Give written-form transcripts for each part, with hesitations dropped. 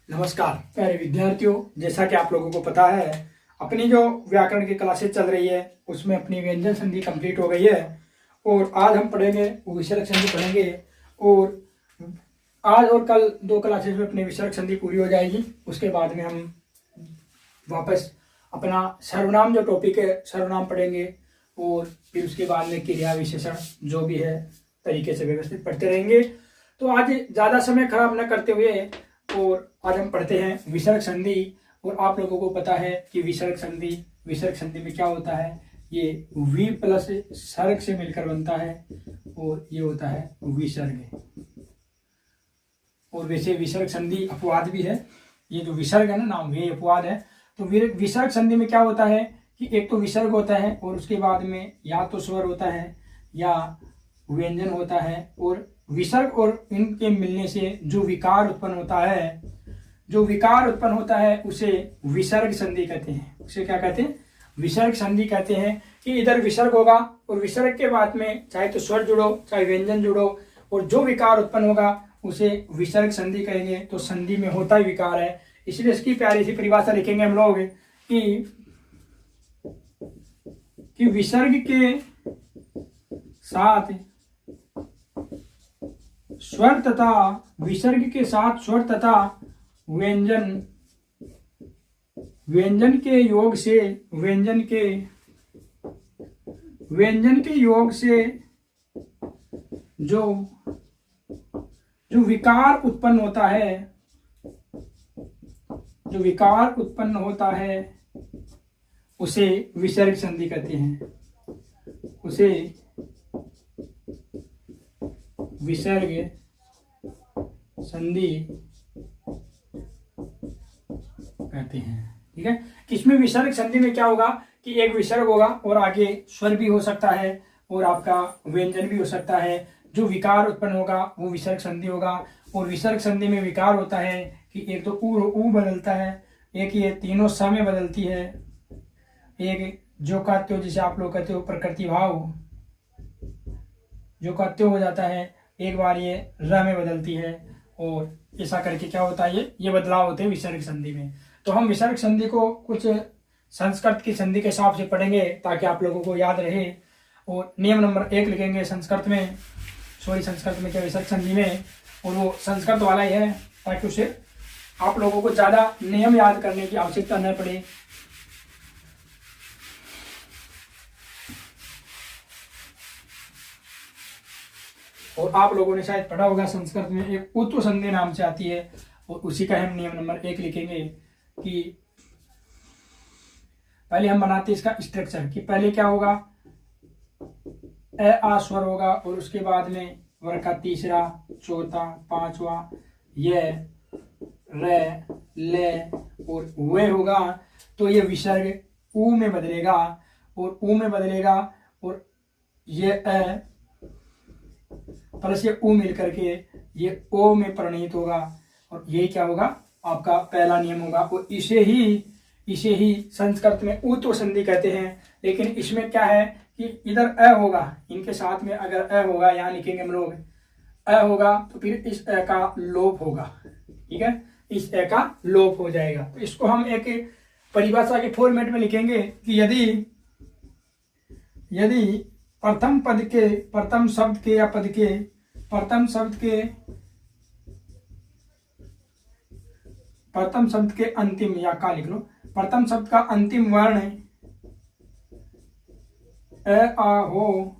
नमस्कार प्यारे विद्यार्थियों, जैसा कि आप लोगों को पता है अपनी जो व्याकरण की क्लासेस चल रही है उसमें अपनी व्यंजन संधि कंप्लीट हो गई है और आज हम पढ़ेंगे वो विसर्ग संधि पढ़ेंगे। और आज और कल 2 क्लासेस में अपनी विसर्ग संधि पूरी हो जाएगी। उसके बाद में हम वापस अपना सर्वनाम जो टॉपिक है सर्वनाम पढ़ेंगे और फिर उसके बाद में क्रिया विशेषण जो भी है तरीके से व्यवस्थित पढ़ते रहेंगे। तो आज ज़्यादा समय खराब न करते हुए और आज हम पढ़ते हैं विसर्ग संधि। और आप लोगों को पता है कि विसर्ग संधि में क्या होता है, ये वी प्लस सर्ग से मिलकर बनता है और ये होता है विसर्ग। और वैसे विसर्ग संधि अपवाद भी है, ये जो विसर्ग है ना नाम ये अपवाद है। तो विसर्ग संधि में क्या होता है कि एक तो विसर्ग होता है और उसके बाद में या तो स्वर होता है या व्यंजन होता है। और विसर्ग और इनके मिलने से जो विकार उत्पन्न होता है उसे विसर्ग संधि कहते हैं। उसे क्या कहते हैं? विसर्ग संधि कहते हैं। कि इधर विसर्ग होगा और विसर्ग के बाद में चाहे तो स्वर जुड़ो चाहे व्यंजन जुड़ो और जो विकार उत्पन्न होगा उसे विसर्ग संधि कहेंगे। तो संधि में होता ही विकार है, इसलिए इसकी प्यारी सी परिभाषा लिखेंगे हम लोग कि विसर्ग के साथ स्वर तथा विसर्ग के साथ स्वर तथा व्यंजन के योग से जो विकार उत्पन्न होता है उसे विसर्ग संधि कहते हैं। उसे विसर्ग संधि कहते हैं। ठीक है, इसमें विसर्ग संधि में क्या होगा कि एक विसर्ग होगा और आगे स्वर भी हो सकता है और आपका व्यंजन भी हो सकता है। जो विकार उत्पन्न होगा वो विसर्ग संधि होगा। और विसर्ग संधि में विकार होता है कि एक तो ऊ बदलता है, एक ये तीनों स में बदलती है, एक जो कहते हो जिसे आप लोग कहते हो प्रकृति भाव जो कहते हो जाता है, एक बार ये र में बदलती है और ऐसा करके क्या होता है ये बदलाव होते हैं विसर्ग संधि में। तो हम विसर्ग संधि को कुछ संस्कृत की संधि के हिसाब से पढ़ेंगे ताकि आप लोगों को याद रहे। और नियम नंबर 1 लिखेंगे संस्कृत में क्या विसर्ग संधि में, और वो संस्कृत वाला ही है ताकि उसे आप लोगों को ज़्यादा नियम याद करने की आवश्यकता न पड़े। और आप लोगों ने शायद पढ़ा होगा संस्कृत में एक उत्व संधि नाम से आती है और उसी का हम नियम नंबर 1 लिखेंगे। कि पहले हम बनाते हैं इसका स्ट्रक्चर कि पहले क्या होगा, आ स्वर होगा और उसके बाद में वर्ग का तीसरा चौथा पांचवा ये रे ले और वे होगा। तो ये विसर्ग ऊ में बदलेगा और ये अ प्लस ये ऊ मिल करके ये ओ में परिणित होगा और ये क्या होगा आपका पहला नियम होगा। और इसे ही संस्कृत में उत्व संधि कहते हैं। लेकिन इसमें क्या है कि इधर अ होगा, इनके साथ में अगर अ होगा यहाँ लिखेंगे हम लोग अ होगा तो फिर इस अ का लोप होगा। ठीक है, इस अ का लोप हो जाएगा। तो इसको हम एक परिभाषा के फॉर्मेट में लिखेंगे कि यदि प्रथम शब्द के अंतिम या का लिख लो, प्रथम शब्द का अंतिम वर्ण अ आ हो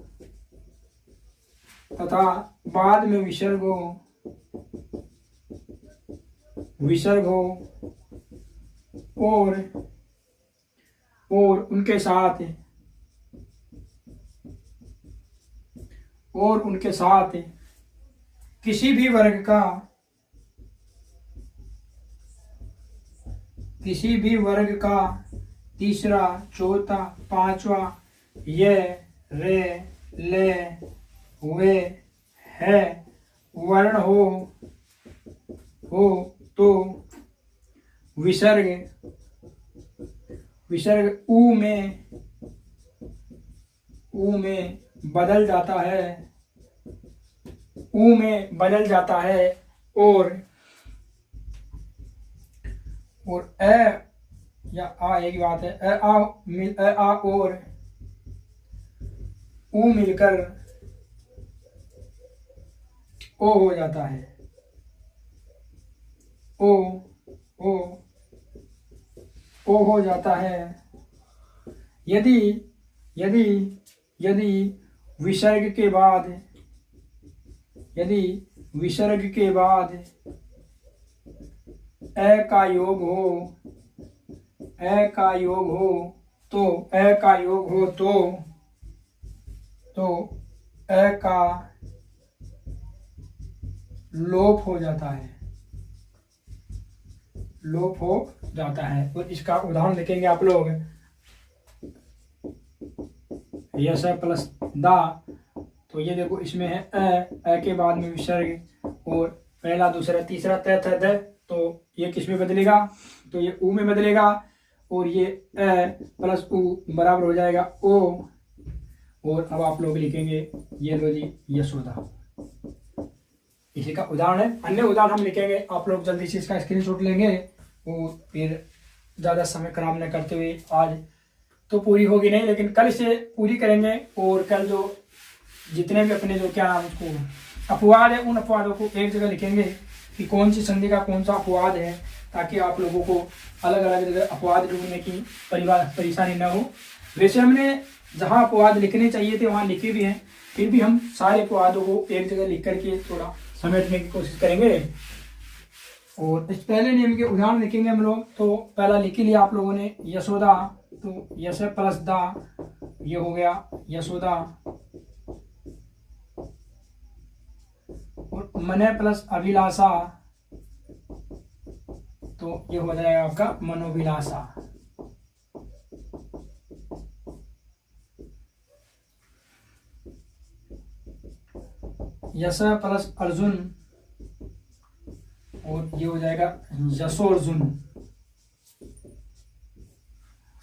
तथा बाद में विसर्ग हो और उनके साथ किसी भी वर्ग का तीसरा चौथा पांचवा ये रे ले वे है वर्ण हो तो विसर्ग ऊ में बदल जाता है और और ए या आ एक बात है, ए आ और ऊ मिलकर ओ हो जाता है। ओ ओ ओ हो जाता है यदि यदि यदि विसर्ग के बाद यदि विसर्ग के बाद ए का योग हो, ए का योग हो तो ए का योग हो तो ए का लोप हो जाता है, लोप हो जाता है। तो इसका उदाहरण लिखेंगे आप लोग, यस प्लस दा, तो ये देखो इसमें है ए के बाद में विसर्ग और पहला दूसरा तीसरा त थ द, तो ये किस में बदलेगा, तो ये ऊ में बदलेगा और ये ए प्लस ऊ बराबर हो जाएगा ओ। और अब आप लोग लिखेंगे ये लो जी यशोदा, इसी का उदाहरण है। अन्य उदाहरण हम लिखेंगे, आप लोग जल्दी से इसका स्क्रीनशॉट लेंगे और फिर ज़्यादा समय खराब न करते हुए, आज तो पूरी होगी नहीं लेकिन कल से पूरी करेंगे। और कल जो जितने भी अपने जो क्या नाम उसको अपवाद है, उन अपवादों को एक जगह लिखेंगे कि कौन सी संधि का कौन सा अपवाद है, ताकि आप लोगों को अलग अलग जगह अपवाद ढूंढने की परेशानी न हो। वैसे हमने जहाँ अपवाद लिखने चाहिए थे वहाँ लिखे भी हैं, फिर भी हम सारे अपवादों को एक जगह लिख करके थोड़ा समेटने की कोशिश करेंगे। और इस पहले नियम के उदाहरण लिखेंगे हम लोग। तो पहला लिख लिया आप लोगों ने यशोदा, तो यश प्लस दा, ये हो गया यशोदा। और मने प्लस अभिलाषा, तो ये हो जाएगा आपका मनोभिलाषा। यश प्लस अर्जुन, और ये हो जाएगा यशोर्जुन।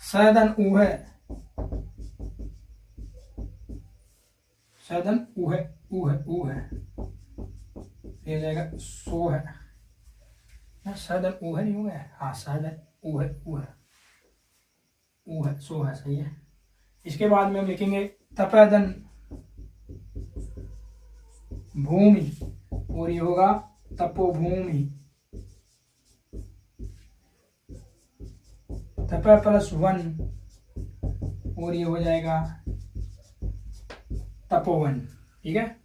सैदन ऊह, सैदन ऊह ऊह ऊह, ये हो जाएगा सोह, सैदन ऊह नहीं हुआ है, हाँ सैदन ऊह ऊह ऊह सोह है, सही है। इसके बाद में हम लिखेंगे तपेदन भूमि, और ये होगा तपोभूमि। तप प्लस वन, और ये हो जाएगा तपोवन। ठीक है,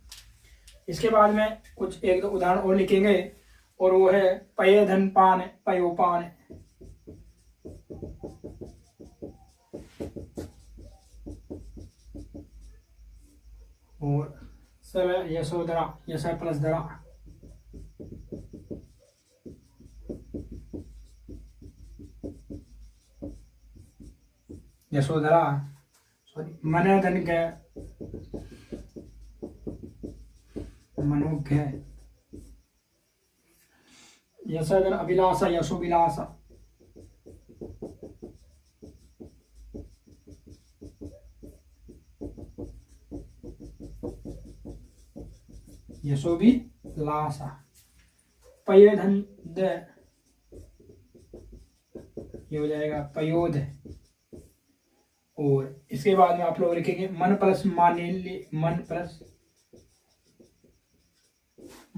इसके बाद में कुछ एक दो उदाहरण और लिखेंगे, और वो है पय धन पान पयोपान। और सब यशोधरा, यश प्लस धरा। यशोधरा, सॉरी मन धन के मनोज्ञ, यशोधन अभिलाषा यशोभिलाषा। यशोभिलाषा। पयोधन द, ये हो जाएगा पयोध। और इसके बाद में आप लोग लिखेंगे मन प्लस मानिल्य, मन प्लस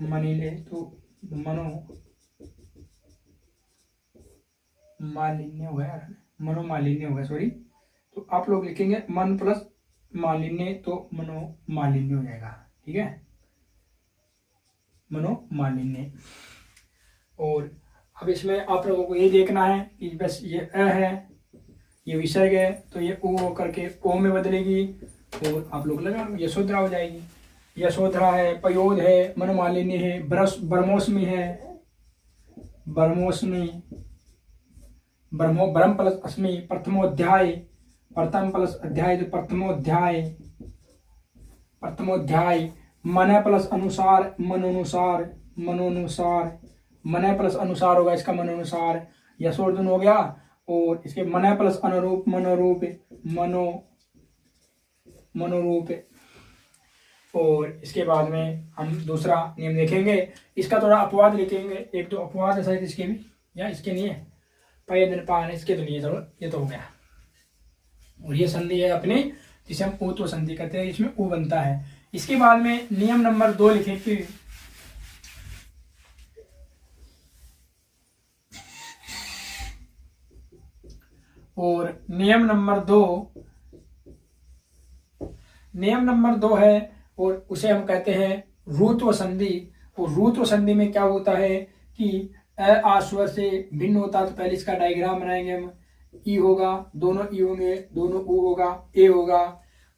मनीले, तो मनो मालिन्य हो गया, मनो मालिन्य हो गया, सॉरी। तो आप लोग लिखेंगे मन प्लस मालिन्य, तो मनो मालिन्य हो जाएगा। ठीक है, मनो मालिन्य। और अब इसमें आप लोगों को ये देखना है कि बस ये अ है, ये विसर्ग है, तो ये ऊ होकर के ओ में बदलेगी, और आप लोग लगा यशोधरा हो जाएगी। यशोधरा है, पयोध है, मनमालिनी है, ब्रह्मोस्मी है, ब्रह्मोस्मी, ब्रह्म प्लस अस्मि, प्रथमोध्याय, प्रथम प्लस अध्याय तो प्रथमोध्याय, प्रथमोध्याय। मन प्लस अनुसार, मनोनुसार, मनोनुसार, मन प्लस अनुसार होगा इसका मनोनुसार, यशोर्जुन हो गया। और इसके मन प्लस अनुरूप, मनोरूप, मनो मनोरूप। और इसके बाद में हम दूसरा नियम देखेंगे, इसका थोड़ा अपवाद लिखेंगे, एक तो अपवाद है शायद इसके भी, या इसके नहीं है, पयदन पान, इसके तो नहीं जरूरत, ये तो हो गया। और ये संधि है अपने जिसे हम ऊत्व संधि कहते हैं, इसमें ऊ बनता है। इसके बाद में नियम नंबर 2 लिखे कि और नियम नंबर दो है और उसे हम कहते हैं रूत्व संधि। और रूत्व संधि में क्या होता है कि अ आ स्वर से भिन्न होता है। तो पहले इसका डायग्राम बनाएंगे हम। ई होगा, दोनों ई होंगे, दोनों ऊ होगा, ए होगा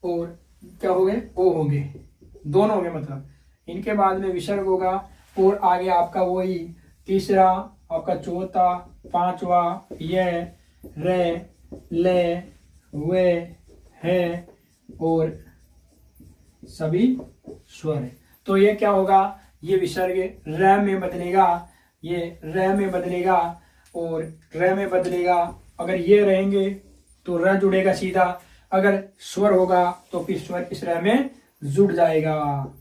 और क्या हो गए, ओ होंगे, दोनों होंगे मतलब। इनके बाद में विसर्ग होगा और आगे आपका वही तीसरा, आपका चौथा, पांचवा, ये, रे, ले, वे, है और सभी स्वर। तो ये क्या होगा, ये विसर्ग र में बदलेगा, ये र में बदलेगा और र में बदलेगा। अगर ये रहेंगे तो र जुड़ेगा सीधा, अगर स्वर होगा तो फिर स्वर इस र में जुड़ जाएगा,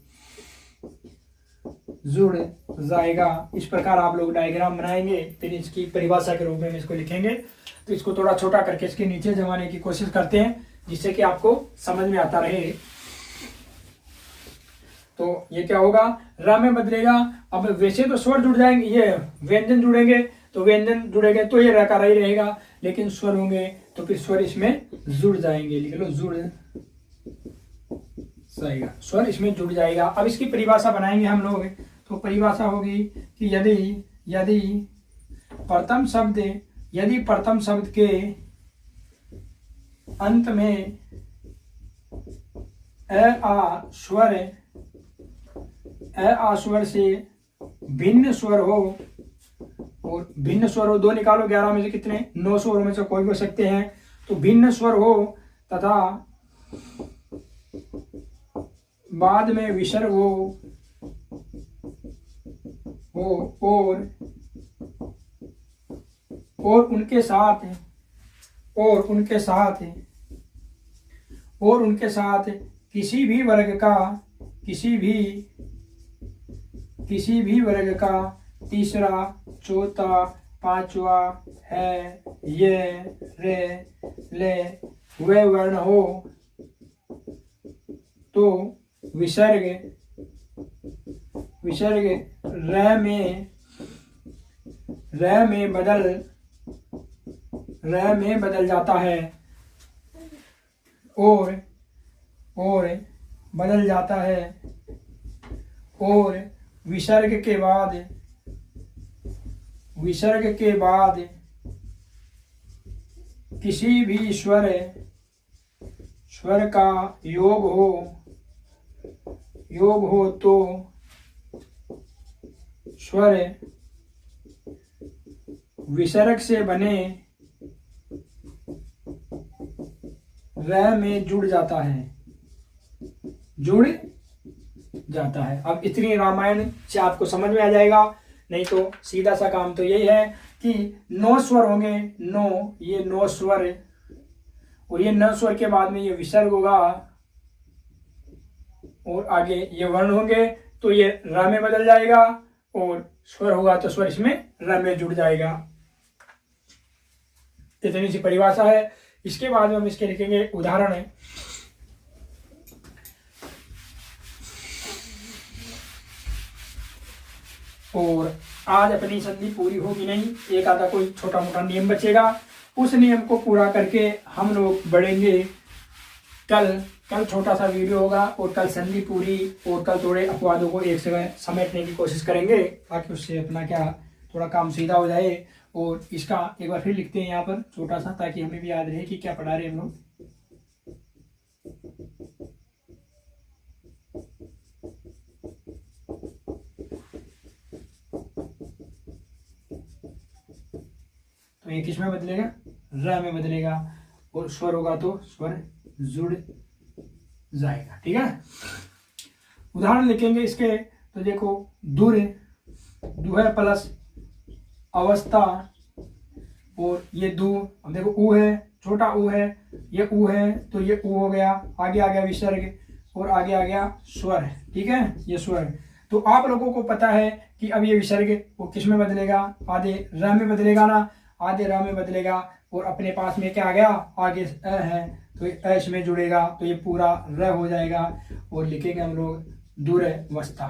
जुड़ जाएगा। इस प्रकार आप लोग डायग्राम बनाएंगे, फिर इसकी परिभाषा के रूप में इसको लिखेंगे। तो इसको थोड़ा छोटा करके इसके नीचे जमाने की कोशिश करते हैं, जिससे कि आपको समझ में आता रहे। तो ये क्या होगा, र में बदलेगा। अब वैसे तो स्वर जुड़ जाएंगे, ये व्यंजन जुड़ेंगे, तो व्यंजन जुड़ेंगे तो ये रकार ही रहेगा, लेकिन स्वर होंगे तो फिर स्वर इसमें जुड़ जाएंगे। लिख लो, जुड़ जाएगा, स्वर इसमें जुड़ जाएगा। अब इसकी परिभाषा बनाएंगे हम लोग। तो परिभाषा होगी कि यदि प्रथम शब्द के अंत में आ स्वर से भिन्न स्वर हो, और भिन्न स्वर हो, 2 निकालो, 11 में से कितने, 9 स्वरों में से कोई भी हो सकते हैं। तो भिन्न स्वर हो तथा बाद में विसर्ग हो और उनके साथ किसी भी वर्ग का तीसरा, चौथा, पांचवा, है, ये, रे, ले, वे वर्ण हो तो विसर्ग र में बदल जाता है और बदल जाता है। और विसर्ग के बाद किसी भी स्वर का योग हो तो स्वर विसर्ग से बने र में जुड़ जाता है। अब इतनी रामायण से आपको समझ में आ जाएगा। नहीं तो सीधा सा काम तो यही है कि 9 स्वर होंगे, 9, ये 9 स्वर, और ये 9 स्वर के बाद में ये विसर्ग होगा और आगे ये वर्ण होंगे, तो ये र में बदल जाएगा, और स्वर होगा तो स्वर इसमें र में जुड़ जाएगा। इतनी सी परिभाषा है। इसके बाद में हम इसके लिखेंगे उदाहरण है। और आज अपनी संधि पूरी होगी नहीं, एक आधा कोई छोटा मोटा नियम बचेगा, उस नियम को पूरा करके हम लोग बढ़ेंगे। कल छोटा सा वीडियो होगा और कल संधि पूरी, और कल थोड़े अपवादों को एक जगह समेटने की कोशिश करेंगे, ताकि उससे अपना क्या थोड़ा काम सीधा हो जाए। और इसका एक बार फिर लिखते हैं यहाँ पर छोटा सा, ताकि हमें भी याद रहे कि क्या पढ़ा रहे हम लोग। तो ये किस में बदलेगा, र में बदलेगा, और स्वर होगा तो स्वर जुड़ जाएगा। ठीक है, उदाहरण लिखेंगे इसके। तो देखो, दुह प्लस अवस्था, और ये दू, अब देखो ऊ है, छोटा ऊ है, ये ऊ है, तो ये ऊ हो गया, आगे आ गया विसर्ग, और आगे आ गया स्वर। ठीक है, ये स्वर। तो आप लोगों को पता है कि अब ये विसर्ग वो किस में बदलेगा, आधे र में बदलेगा ना। आधे र में बदलेगा और अपने पास में क्या आ गया, आगे अ है तो ये अ इसमें जुड़ेगा तो ये पूरा र हो जाएगा और लिखेंगे हम लोग दूरवस्था।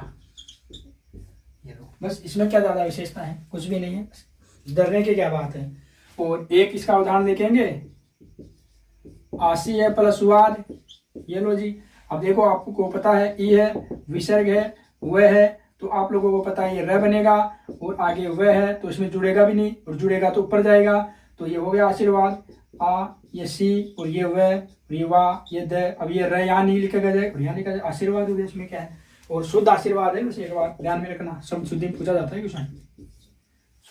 ये लो, बस इसमें क्या ज़्यादा विशेषता है, कुछ भी नहीं है, डरने की क्या बात है। और एक इसका उदाहरण देखेंगे, आशी है प्लस वाद। ये लो जी, अब देखो आपको पता है ई है, विसर्ग है, वह है, तो आप लोगों को पता है ये र बनेगा और आगे वह है तो इसमें जुड़ेगा भी नहीं और जुड़ेगा तो ऊपर जाएगा, तो ये हो गया आशीर्वाद। आ, ये सी और ये वह, ये वाह, ये द। अब ये र यहाँ नहीं लिखा जाए और यहाँ लिखा जाए, आशीर्वाद हो गया, इसमें क्या है। और शुद्ध आशीर्वाद है, वैसे एक बार ध्यान में रखना, सब शुद्धि में पूछा जाता है क्वेश्चन,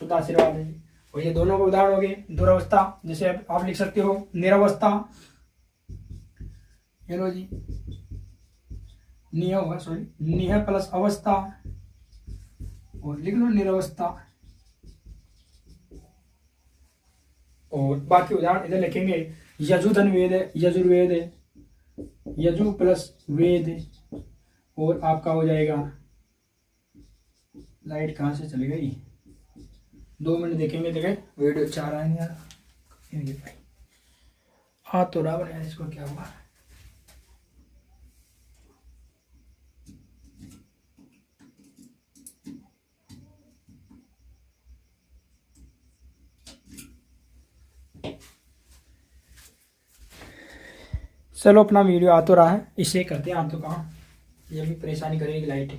शुद्ध आशीर्वाद है। और ये दोनों को उदाहरण हो गए। दुरावस्था, जैसे आप लिख सकते हो निरावस्था। ये लो जी, निह होगा, सॉरी, निह प्लस अवस्था और लिख लो निरावस्था। और बाकी उदाहरण इधर लिखेंगे, यजुधन वेद है, यजुर्वेद है, यजु प्लस वेद और आपका हो जाएगा, लाइट कहाँ से चली गई, 2 मिनट देखेंगे, देखें वीडियो चाह रहा है यार, हाँ तो रहा यार, इसको क्या हुआ। चलो अपना वीडियो आ तो रहा है, इसे करते हैं, आप तो कहाँ, ये भी परेशानी करेगी लाइट।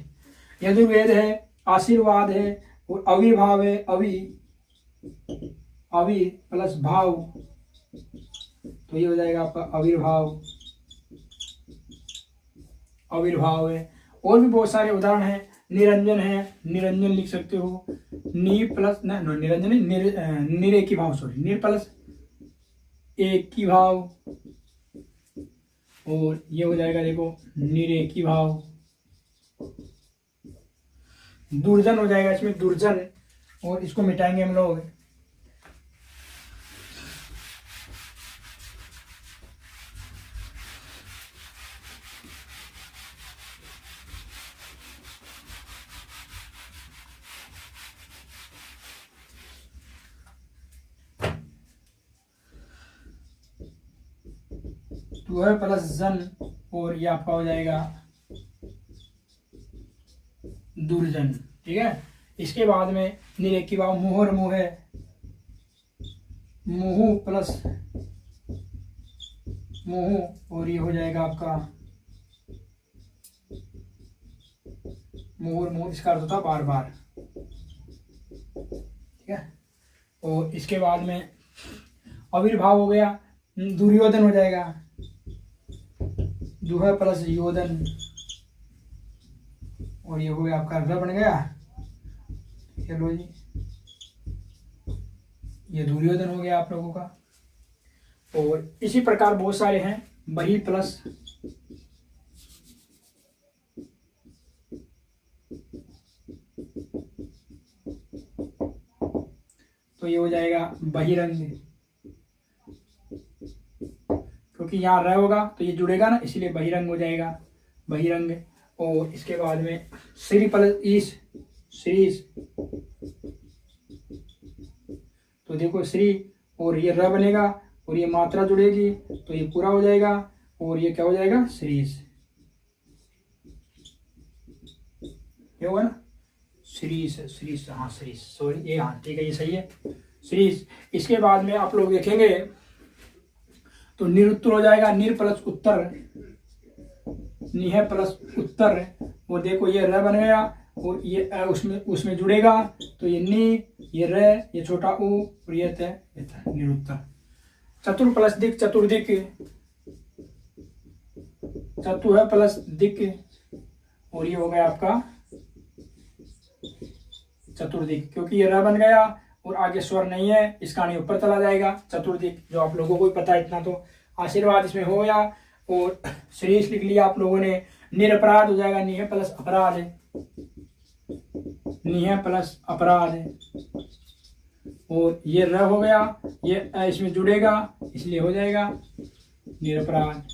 यजुर्वेद है, आशीर्वाद है और अविभाव है, अवि प्लस भाव, तो ये हो जाएगा आपका अविर्भाव, अविर्भाव है। और भी बहुत सारे उदाहरण हैं, निरंजन है, निरंजन लिख सकते हो, नी प्लस निरंजन निरेकी भाव, सॉरी, निर प्लस एक की भाव और ये हो जाएगा देखो निरेकी भाव। दुर्जन हो जाएगा इसमें, दुर्जन, और इसको मिटाएंगे हम लोग, तो है प्लस जन और ये आपका हो जाएगा दुर्जन। ठीक है, इसके बाद में निरेकी भाव मुहर मुह है, मुहु प्लस मुहु और ये हो जाएगा आपका मुहर मुह, इसका अर्थ होता बार बार। ठीक है, और इसके बाद में अविर्भाव हो गया, दुर्योधन हो जाएगा, दुह प्लस योधन और ये हो गया आपका र बन गया। चलो जी, ये दुर्योधन हो गया आप लोगों का। और इसी प्रकार बहुत सारे हैं, बही प्लस तो ये हो जाएगा बहिरंग, क्योंकि यहाँ र होगा तो ये जुड़ेगा ना, इसलिए बहिरंग हो जाएगा, बहिरंग। और इसके बाद में श्री प्लस ईश, श्रीश, तो देखो श्री और ये र बनेगा और ये मात्रा जुड़ेगी तो ये पूरा हो जाएगा और ये क्या हो जाएगा, श्रीश, ये होगा ना, श्रीश, श्रीश, हाँ श्रीश, सॉरी, ये हाँ ठीक है, ये सही है, श्रीश। इसके बाद में आप लोग देखेंगे तो निरुत्तर हो जाएगा, निर प्लस उत्तर, निह प्लस उत्तर, वो देखो ये र बन गया और ये उसमें जुड़ेगा तो ये नी, ये र, ये छोटा उ और ये त, निरुत्तर। चतुर प्लस दिक, चतुर्दिक, चतुह प्लस दिक और ये हो गया आपका चतुर्दिक, क्योंकि ये र बन गया और आगे स्वर नहीं है, इसका नहीं ऊपर चला जाएगा, चतुर्दिक, जो आप लोगों को भी पता है इतना तो। आशीर्वाद इसमें हो गया और श्रेष्ठ लिख लिया आप लोगों ने। निरपराध हो जाएगा, निह प्लस अपराध, निह प्लस अपराध और ये र हो गया, ये इसमें जुड़ेगा इसलिए हो जाएगा निरपराध।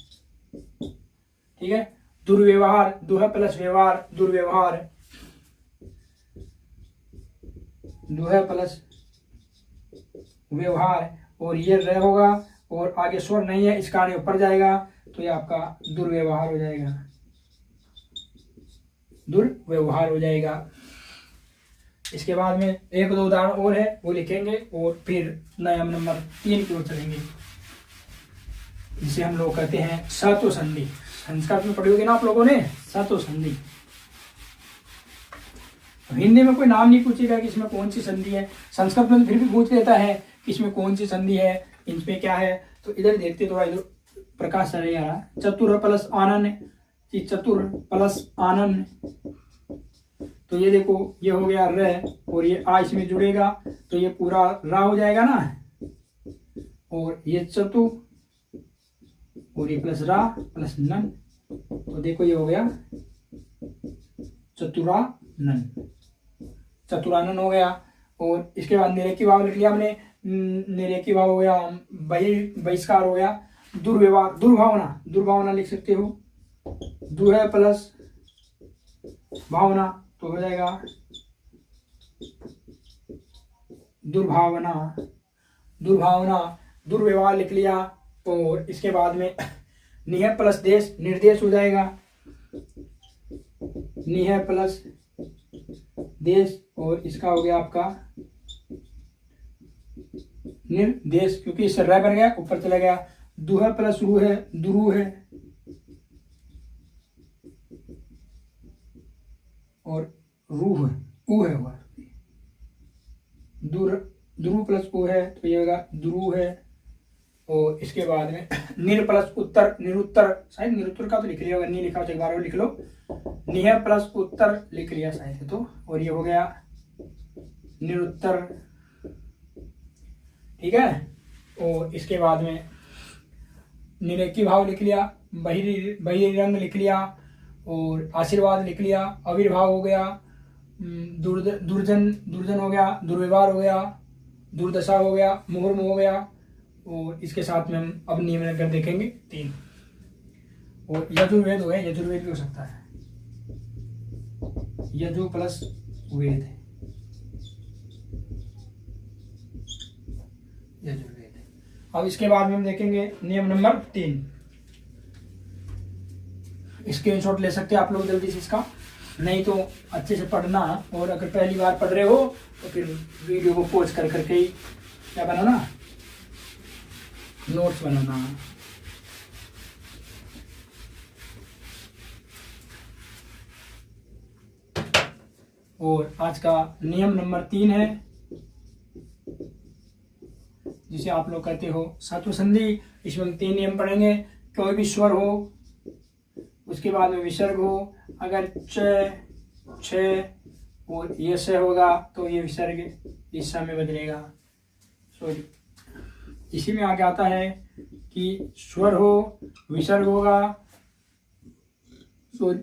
ठीक है, दुर्व्यवहार, दुह प्लस व्यवहार, दुर्व्यवहार, दुह प्लस व्यवहार, और ये र होगा और आगे स्वर नहीं है इस कारण ऊपर जाएगा, तो ये आपका दुर्व्यवहार हो जाएगा, दुर्व्यवहार हो जाएगा। इसके बाद में एक दो उदाहरण और है वो लिखेंगे और फिर नियम नंबर 3 की ओर चलेंगे, जिसे हम लोग कहते हैं सत्व संधि। संस्कृत में पढ़ी होगी ना आप लोगों ने, सत्व संधि। हिंदी में कोई नाम नहीं पूछेगा कि इसमें कौन सी संधि है, संस्कृत में तो फिर भी पूछ लेता है कि इसमें कौन सी संधि है, इनमें क्या है। तो इधर देखते थोड़ा, इधर प्रकाश आ रहा है। चतुर प्लस आनन, चतुर प्लस आनन, तो ये देखो ये हो गया र, और ये आ इसमें जुड़ेगा तो ये पूरा रा हो जाएगा ना, और ये चतु और ये प्लस रा प्लस नन, तो देखो ये हो गया चतुरानन, चतुरानन हो गया। और इसके बाद निरेकी भाव लिख लिया हमने, निरेकी भाव हो गया, बहिष्कार हो गया, दुर्व्यवहार, दुर्भावना, दुर्भावना लिख सकते हो, दुह प्लस भावना तो हो जाएगा दुर्भावना, दुर्भावना, दुर्व्यवहार लिख लिया। और इसके बाद में निह प्लस देश, निर्देश हो जाएगा, निह प्लस देश, और इसका हो गया आपका निर्देश, क्योंकि इससे र बन गया ऊपर चला गया। दुह प्लस रू है, दुरू है, और रूह ऊ है हुआ, दुरु प्लस ऊ है तो ये होगा दुरू है। और इसके बाद में निर प्लस उत्तर, निरुत्तर, शायद निरुत्तर का तो लिख लिया होगा, नहीं लिखा हो तो एक बार और लिख लो, निह प्लस उत्तर लिख लिया शायद तो, और ये हो गया निरुत्तर, ठीक है। और इसके बाद में निरेकी भाव लिख लिया, बहिरंग लिख लिया, और आशीर्वाद लिख लिया, आविर्भाव हो गया, दुर्जन हो गया, दुर्व्यवहार हो गया, दुर्दशा हो गया, मुहुर्मु हो गया। और इसके साथ में हम अब नियम कर देखेंगे 3। और यजुर्वेद हो गया, यजुर्वेद भी हो सकता है, यजु प्लस वेद, यजुर्वेद। अब इसके बाद में हम देखेंगे नियम नंबर 3। स्क्रीनशॉट ले सकते हैं आप लोग जल्दी से इसका, नहीं तो अच्छे से पढ़ना, और अगर पहली बार पढ़ रहे हो तो फिर वीडियो को पॉज कर करके ही क्या बनाना, नोट्स बनाना। और आज का नियम नंबर 3 है, जिसे आप लोग कहते हो सत्व संधि। इसमें हम 3 नियम पढ़ेंगे। कोई भी स्वर हो, उसके बाद में विसर्ग हो, अगर च छ और ये से होगा तो ये विसर्ग इस में बदलेगा। सॉरी, इसी में आगे आता है कि स्वर हो, विसर्ग होगा, तो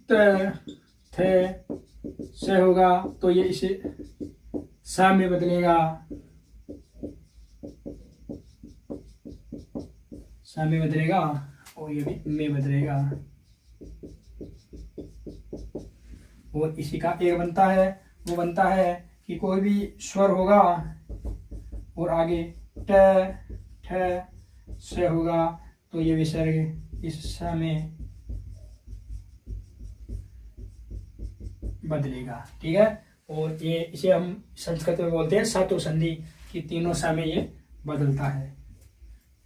त थे से होगा तो ये इसे स में बदलेगा, स में बदलेगा, और ये भी में बदलेगा। और इसी का एक बनता है, वो बनता है कि कोई भी स्वर होगा और आगे ट ठ से होगा तो ये विसर्ग इस स में बदलेगा, ठीक है। और ये इसे हम संस्कृत में बोलते हैं सत्व संधि, कि तीनों स में ये बदलता है,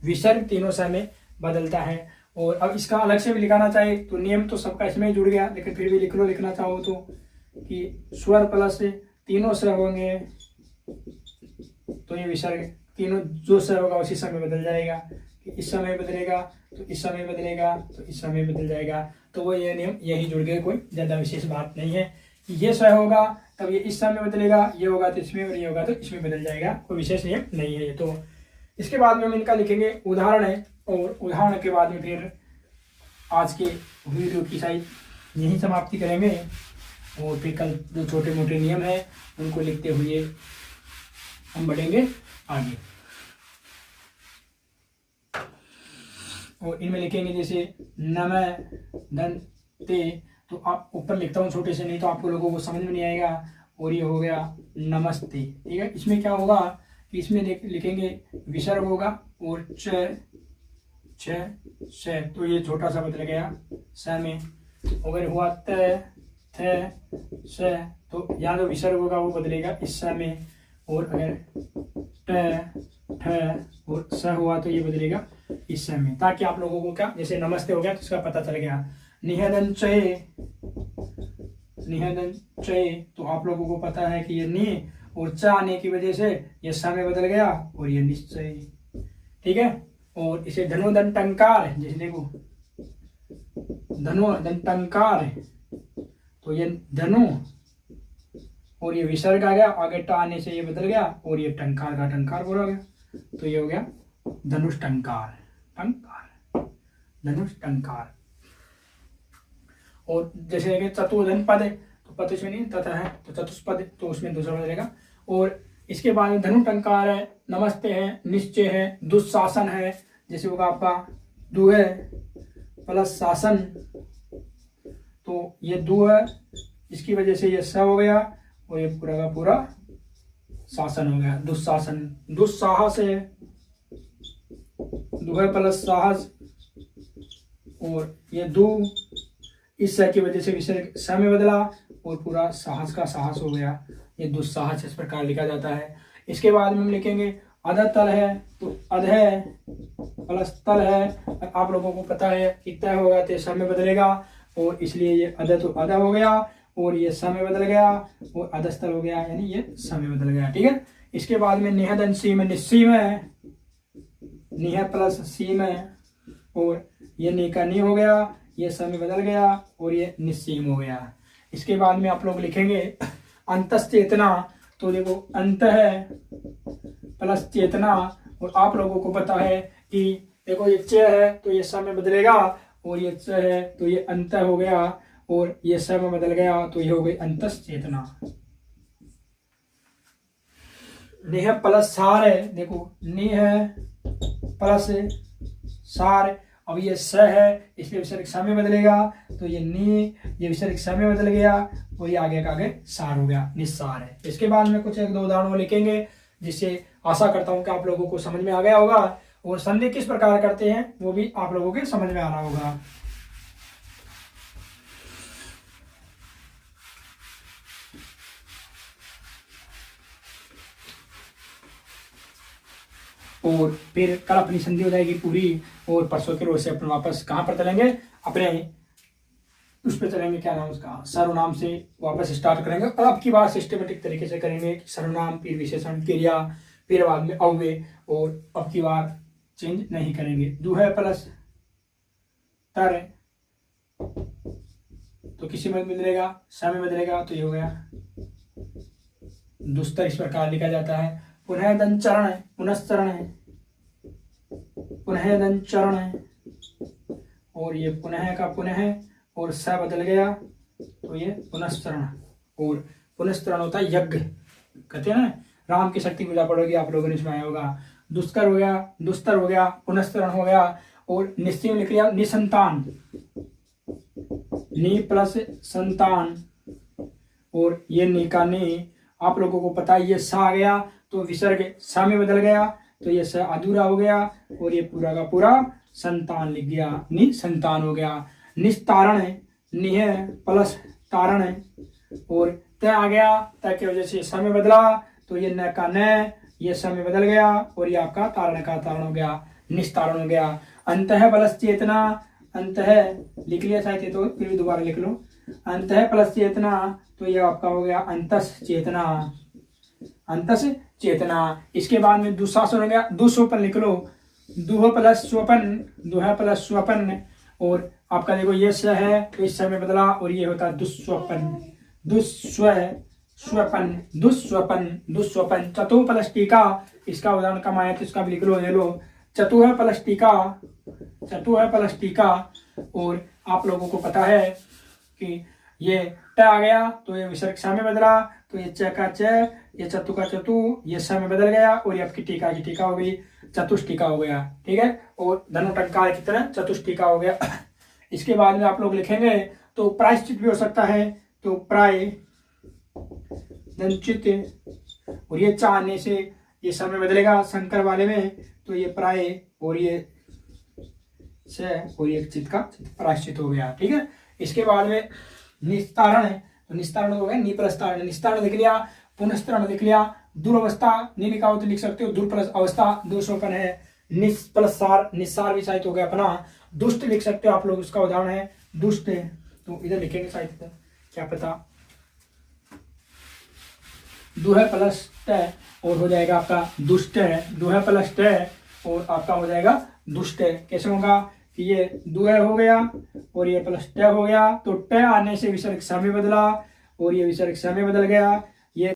विसर्ग तीनों स में बदलता है। और अब इसका अलग से भी लिखाना चाहे तो नियम तो सबका इसमें जुड़ गया, लेकिन फिर भी लिख लो, लिखना चाहो तो, कि स्वर प्लस तीनों स्वर होंगे तो ये विसर्ग तीनों जो स्वर होगा उसी समय बदल जाएगा, कि इस समय बदलेगा तो इस समय बदलेगा तो इस समय बदल जाएगा। तो वो ये नियम यही जुड़ गए, कोई ज़्यादा विशेष बात नहीं है। ये स्वर होगा तब ये इस समय बदलेगा, ये होगा तो इसमें, और ये होगा तो इसमें बदल जाएगा, कोई विशेष नियम नहीं है ये। तो इसके बाद में हम इनका लिखेंगे उदाहरण है, और उदाहरण के बाद में फिर आज के वीडियो की शायद यही समाप्ति करेंगे, और फिर कल जो छोटे मोटे नियम हैं उनको लिखते हुए हम बढ़ेंगे आगे। और इनमें लिखेंगे जैसे नम धन ते, तो आप ऊपर लिखता हूँ छोटे से, नहीं तो आपको लोगों को समझ में नहीं आएगा। और ये हो गया नमस्ते, ठीक है। इसमें क्या होगा कि इसमें लिखेंगे विसर्ग होगा और च छ श, तो ये छोटा सा बदल गया स में। अगर हुआ त थ स, तो यहाँ जो विसर्ग होगा वो बदलेगा इस स में, और अगर ट ठ और स हुआ तो ये बदलेगा इस स में, ताकि आप लोगों को क्या, जैसे नमस्ते हो गया तो इसका पता चल गया। निहदन चय, तो आप लोगों को पता है कि ये नि और च आने की वजह से ये स में बदल गया और ये निश्चय, ठीक है। और इसे धनुधन टंकार, जैसे देखो धनुधन टंकार, तो ये धनु और ये विसर्ग आ गया, आगे ट आने से ये बदल गया और ये टंकार का टंकार बोला गया, तो ये हो गया धनुष टंकार, टंकार धनुष टंकार। और जैसे चतुर्धन पद है, तो पद इसमें नहीं तथा है, तो चतुष्पद, तो उसमें दूसरा बदलेगा। और इसके बाद में धनु टंकार है, नमस्ते है, निश्चय है, दुशासन है, जैसे होगा आपका दु है प्लस शासन, तो ये दु है, इसकी वजह से ये स हो गया और ये पूरा का पूरा शासन हो गया, दुशासन। दुस्साहस है, दु है प्लस साहस, और ये दु इस स की वजह से विसर्ग स में बदला और पूरा साहस का साहस हो गया, ये दुस्साहस इस प्रकार लिखा जाता है। इसके बाद में हम लिखेंगे अधतल है, तो अध है प्लस तल है, आप लोगों को पता है कि तय होगा तो स में बदलेगा, और इसलिए ये अध तो अध हो गया और ये स में बदल गया और अधस्तल हो गया, यानी ये स में बदल गया, ठीक है। इसके बाद में निहदन सीम, निस्सीम है, निह प्लस सीम है, और ये नी का नी हो गया, ये स में बदल गया और ये निस्सीम हो गया। इसके बाद में आप लोग लिखेंगे अंतस चेतना, तो देखो अंत है प्लस चेतना, और आप लोगों को पता है कि देखो ये च है तो ये स में बदलेगा, और ये च है तो ये अंत हो गया और ये स में बदल गया, तो ये हो गई अंतस चेतना। निह प्लस सार है, देखो निह प्लस सार, अब ये स है इसलिए विसर्ग स में बदलेगा, तो ये नी, ये विसर्ग स में बदल गया और ये आगे का आगे सार हो गया, निस्सार है। इसके बाद में कुछ एक दो उदाहरण लिखेंगे, जिससे आशा करता हूं कि आप लोगों को समझ में आ गया होगा, और संधि किस प्रकार करते हैं वो भी आप लोगों के समझ में आ रहा होगा। और फिर कल अपनी संधि हो जाएगी पूरी, और परसों के रोज से अपन वापस कहाँ पर चलेंगे, अपने उस पर चलेंगे, क्या नाम उसका, सर्वनाम से वापस स्टार्ट करेंगे। और अब की बात सिस्टमेटिक तरीके से करेंगे, सर्वनाम फिर विशेषण क्रिया फिर बाद में अव्यय, और अब की बार चेंज नहीं करेंगे। दु है प्लस तर, तो किसी में बदलेगा स में बदलेगा, तो ये हो गया दुस्तर, इस प्रकार लिखा जाता है। पुनः दन चरण है, पुनश्चरण है, पुनः दन चरण है, और ये पुनः का पुनः और स बदल गया, तो ये पुनश्चरण, और पुनश्चरण होता है यज्ञ, कहते हैं ना, राम की शक्ति पूजा पड़ोगी, आप लोगों ने सुनाया होगा। दुष्कर हो गया, दुस्तर हो गया, पुनश्चरण हो गया, और निश्चय लिख लिया निसंतान, नी प्लस संतान, और ये नी का नी, आप लोगों को पता है ये स आ गया तो विसर्ग स में बदल गया, तो ये स अधूरा हो गया और ये पूरा का पूरा संतान लिख गया, नि संतान हो गया। निस्तारण है, निह प्लस तारण है, और त आ गया, त की वजह से स में बदला, तो ये न का न, ये स में बदल गया और ये आपका तारण का तारण हो गया, निस्तारण हो गया। अंत है प्लस चेतना, अंत है लिख लिया साहित्य, तो फिर भी दोबारा लिख लो, अंत है प्लस चेतना, तो ये आपका हो गया अंतस चेतना, अंतस चेतना। इसके बाद में दुशासन हो गया, दुस्वपन लिख लो, दुह प्लस स्वपन, दुह प्लस स्वपन, और आपका देखो ये स है तो इस स में बदला और ये होता है दुस्वपन, स्वपन, दुस्वपन, दुस्वपन। चतु प्लस टीका, इसका उदाहरण कम आया तो इसका भी लिख लो, ले लो, चतु है प्लस टीका, चतु है प्लस टीका, और आप लोगों को पता है कि ये ट आ गया तो ये विसर्ग स में बदला, तो ये च का च, ये चतु का चतु, ये स में बदल गया और ये आपकी टीका की टीका हो गई, चतुष्टिका हो गया, ठीक है। और धनु टंकार की तरह चतुष्टिका हो गया। इसके बाद में आप लोग लिखेंगे तो प्रायश्चित भी हो सकता है, तो प्राय दंचित, और ये च आने से ये समय बदलेगा शंकर वाले में, तो ये प्राय और ये से और ये चित्त का प्रायश्चित हो गया। ठीक है, इसके बाद में निस्तारण है, तो निस्तारण हो गया निप्रस्तारण, निस्तारण लिख लिया, पुनस्तरण लिख लिया, दुर्वस्था नहीं लिखा हो तो लिख सकते हो दुर्प्लस अवस्था, दोषोपन है, निष्प्लसार निस्सार भी साहित्य हो गया अपना, दुष्ट लिख सकते हो आप लोग, उसका उदाहरण है दुष्ट है, तो इधर लिखेंगे साहित्य क्या पता दुह प्लस ट और हो जाएगा आपका दुष्ट है, दुह प्लस ट और आपका हो जाएगा दुष्ट है। कैसे होगा कि ये दुह हो गया और ये प्लस ट हो गया, तो ट आने से विसर्ग समय बदला और ये विसर्ग समय बदल गया,